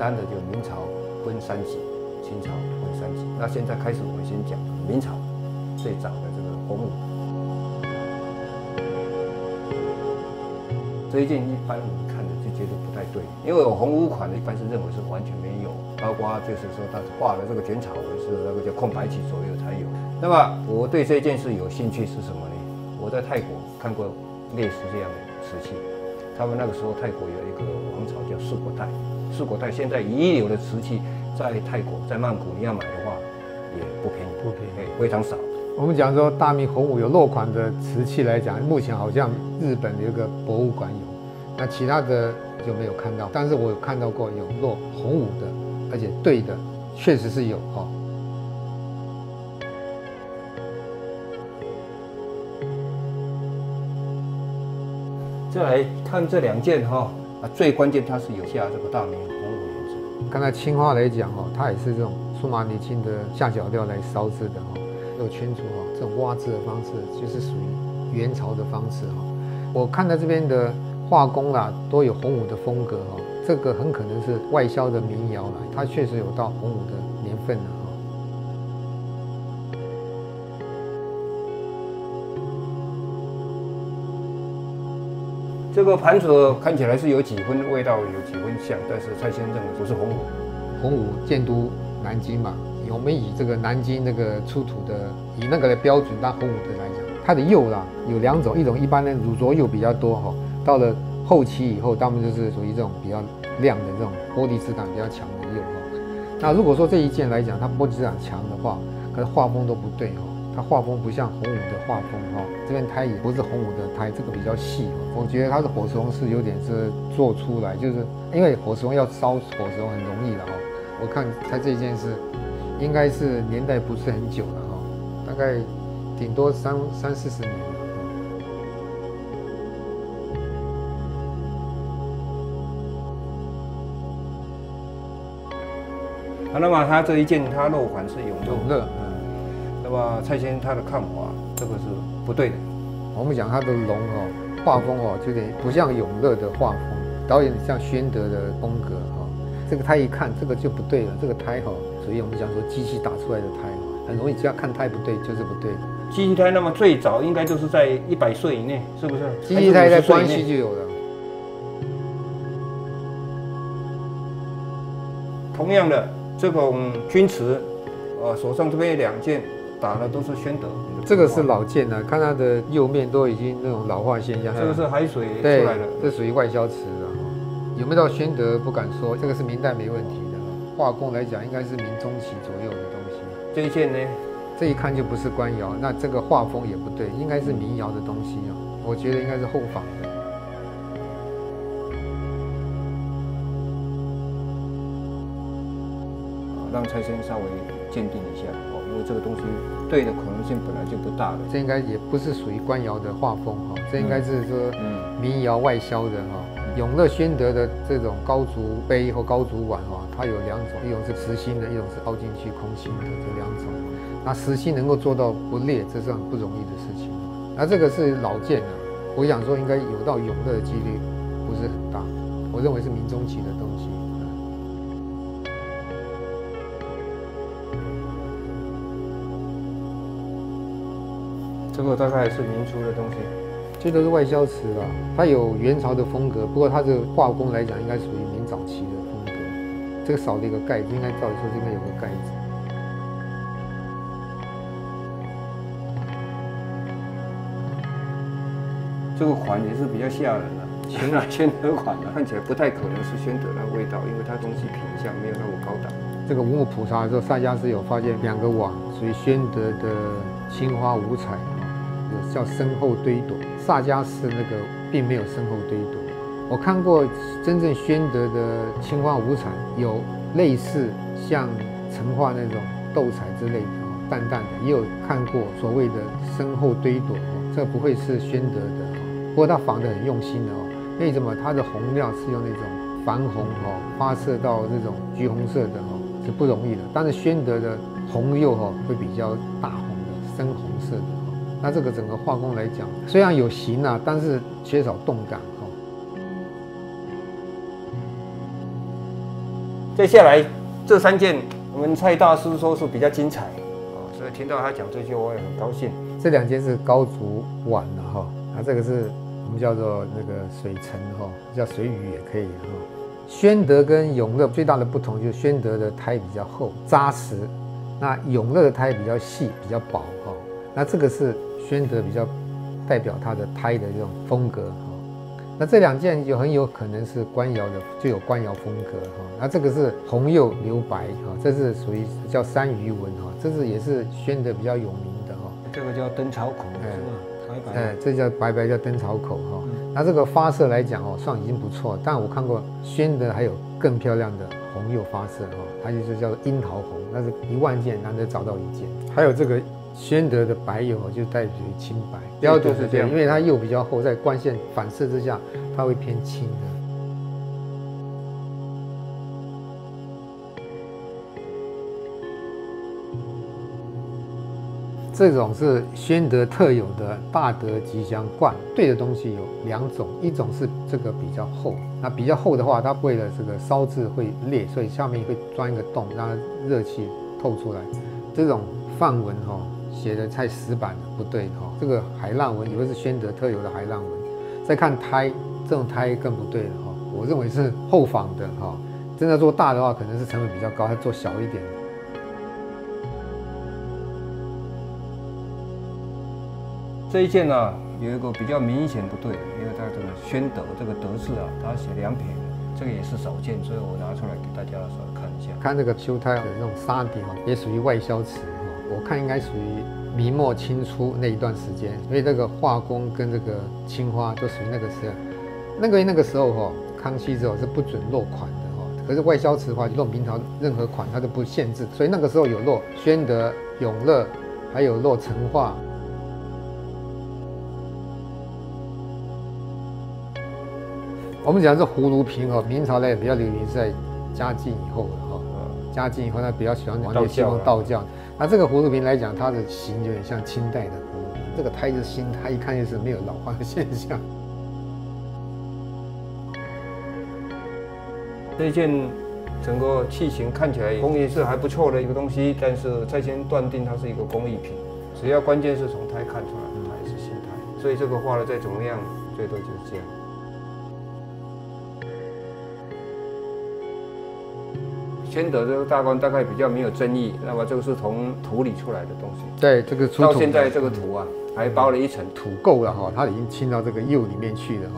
单的就明朝分3级，清朝分3级。那现在开始我们先讲明朝最早的这个洪武。这一件一般我们看的就觉得不太对，因为有洪武款的一般是认为是完全没有，包括就是说他画的这个卷草纹是那个叫空白期左右才有。那么我对这件事有兴趣是什么呢？我在泰国看过类似这样的瓷器，他们那个时候泰国有一个王朝叫四国泰，四国泰现在遗留的瓷器在泰国在曼谷你要买的话也不便宜，非常少。我们讲说大明洪武有落款的瓷器来讲，目前好像日本有一个博物馆有，那其他的就没有看到。但是我有看到过有落洪武的，而且对的，确实是有哈。再来看这2件哈，最关键它是有下这个大明洪武年制。刚才青花来讲哦，它也是这种苏麻泥青的下脚料来烧制的哈。有圈出这种挖制的方式，就是属于元朝的方式哈。我看到这边的画工啦，都有洪武的风格哈。这个很可能是外销的民窑啦，它确实有到洪武的年份了哈。这个盘子看起来是有几分味道，有几分像，但是蔡先生认为不是洪武。洪武建都南京嘛。我们以这个南京那个出土的，以那个的标准当洪武的来讲，它的釉啦有2种，一种一般的乳浊釉比较多哈，到了后期以后，他们就是属于这种比较亮的这种玻璃质感比较强的釉哈。那如果说这一件来讲，它玻璃质感强的话，可是画风都不对哈，它画风不像洪武的画风哈，这边胎也不是洪武的胎，这个比较细，我觉得它的火石红是有点是做出来，就是因为火石红要烧火石红很容易的哈，我看它这件是。应该是年代不是很久了哈，大概顶多30-40年了。那么它这一件它落款是永乐，那么蔡先生他的看法，这个是不对的。我们讲他的龙画风就有点不像永乐的画风，导演像宣德的风格这个胎一看这个就不对了，这个胎所以我们讲说机器打出来的胎很容易只要看胎不对就是不对的。机器胎那么最早应该就是在100岁以内，是不是？机器胎在关西就有了。同样的这种钧瓷，手上这边有2件打的都是宣德。这个是老件了，看它的釉面都已经那种老化现象。这个是海水出来的，这属于外销瓷的有没有到宣德不敢说，这个是明代没问题的。画工来讲应该是明中期左右的东西。这一件呢，这一看就不是官窑，那这个画风也不对，应该是民窑的东西我觉得应该是后仿的。让蔡先生稍微鉴定一下因为这个东西对的可能性本来就不大了。这应该也不是属于官窑的画风这应该是说民窑外销的永乐宣德的这种高足杯或高足碗它有2种，一种是实心的，一种是凹进去空心的，这2种。那实心能够做到不裂，这是很不容易的事情。那这个是老件我想说应该有到永乐的几率不是很大，我认为是明中期的东西。这个大概是明初的东西。这都是外销瓷它有元朝的风格，不过它的画工来讲应该属于明早期的风格。这个少了一个盖子，应该照理说应该有个盖子。这个款也是比较吓人的，宣德款看起来不太可能是宣德的味道，因为它东西品相没有那么高档。这个文物普查的时候，萨家师有发现2个碗属于宣德的青花五彩有叫深厚堆垛。萨家寺那个并没有深厚堆垛。我看过真正宣德的青花五彩，有类似像成画那种斗彩之类的淡淡的，也有看过所谓的深厚堆垛这不会是宣德的不过它仿得很用心的为什么它的红料是用那种矾红发射到这种橘红色的是不容易的。但是宣德的红釉会比较大红的深红色的那这个整个画工来讲，虽然有形但是缺少动感接下来这3件，我们蔡大师说是比较精彩所以听到他讲这些，我也很高兴。这2件是高足碗了哈，那这个是我们叫做那个水城哈，叫水鱼也可以哈。宣德跟永乐最大的不同就是宣德的胎比较厚扎实，那永乐的胎比较细比较薄哈。那这个是宣德比较代表它的胎的这种风格哈。那这2件就很有可能是官窑的，就有官窑风格哈。那这个是红釉留白哈，这是属于叫山鱼纹哈，这是也是宣德比较有名的哈。这个叫灯草口是吧？白白。这叫白白叫灯草口哈。那这个发色来讲算已经不错，但我看过宣德还有更漂亮的红釉发色它就是叫做樱桃红，那是10000件难得找到1件。还有这个宣德的白釉就代表于清白，标准是这样，因为它釉比较厚，在光线反射之下，它会偏青的。这种是宣德特有的大德吉祥罐，对的东西有2种，一种是这个比较厚，那比较厚的话，它为了这个烧制会裂，所以下面会钻一个洞，让它热气透出来。这种范文写的太死板了，不对这个海浪纹以为是宣德特有的海浪纹，再看胎，这种胎更不对了我认为是后仿的真的做大的话，可能是成本比较高，它做小一点。这一件呢，有一个比较明显不对的，因为它这个宣德这个德字它写2撇的，这个也是少见，所以我拿出来给大家稍微看一下。看这个修胎的这种沙底也属于外销瓷我看应该属于明末清初那一段时间，所以这个画工跟这个青花都属于那个时候。那个时候康熙之后是不准落款的可是外销瓷的话，就落明朝任何款它都不限制，所以那个时候有落宣德、永乐，还有落成化。我们讲这葫芦瓶明朝呢比较流行是在嘉靖以后的嘉靖以后呢比较喜欢皇帝希望道教。那这个葫芦瓶来讲，它的形有点像清代的葫芦瓶，这个胎是新胎，一看就是没有老化的现象。这件整个器型看起来工艺是还不错的一个东西，但是再先断定它是一个工艺品，只要关键是从胎看出来，它还是新胎，所以这个画的再怎么样，最多就是这样。宣德这个大罐大概比较没有争议，那么这个是从土里出来的东西。对，这个出土到现在这个土还包了一层土垢了它已经浸到这个釉里面去了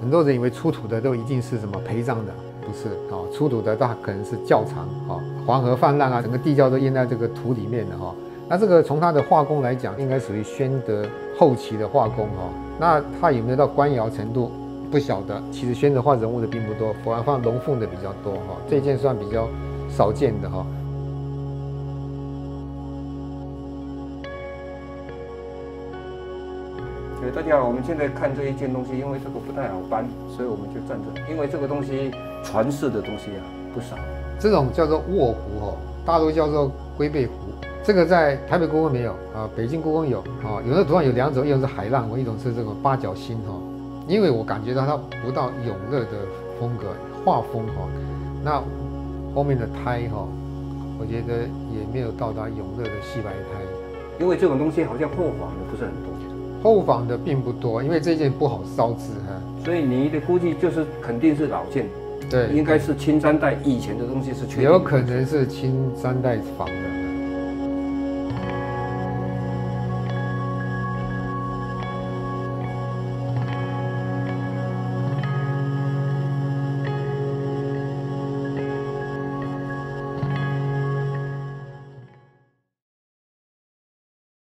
很多人以为出土的都一定是什么陪葬的，不是出土的它可能是窖藏黄河泛滥整个地窖都淹在这个土里面的那这个从它的画工来讲，应该属于宣德后期的画工那它有没有到官窑程度？不晓得。其实宣德画人物的并不多，反而放龙凤的比较多这件算比较少见的大家好，我们现在看这一件东西，因为这个不太好搬，所以我们就站着。因为这个东西传世的东西不少。这种叫做卧壶大陆叫做龟背壶。这个在台北故宫没有北京故宫有有的图案有2种，一种是海浪纹，一种是这个八角星因为我感觉到它不到永乐的风格画风那后面的胎我觉得也没有到达永乐的细白胎。因为这种东西好像后仿的不是很多。后仿的并不多，因为这件不好烧制所以你的估计就是肯定是老件，对，应该是清3代以前的东西是确定的，有可能是清3代仿的。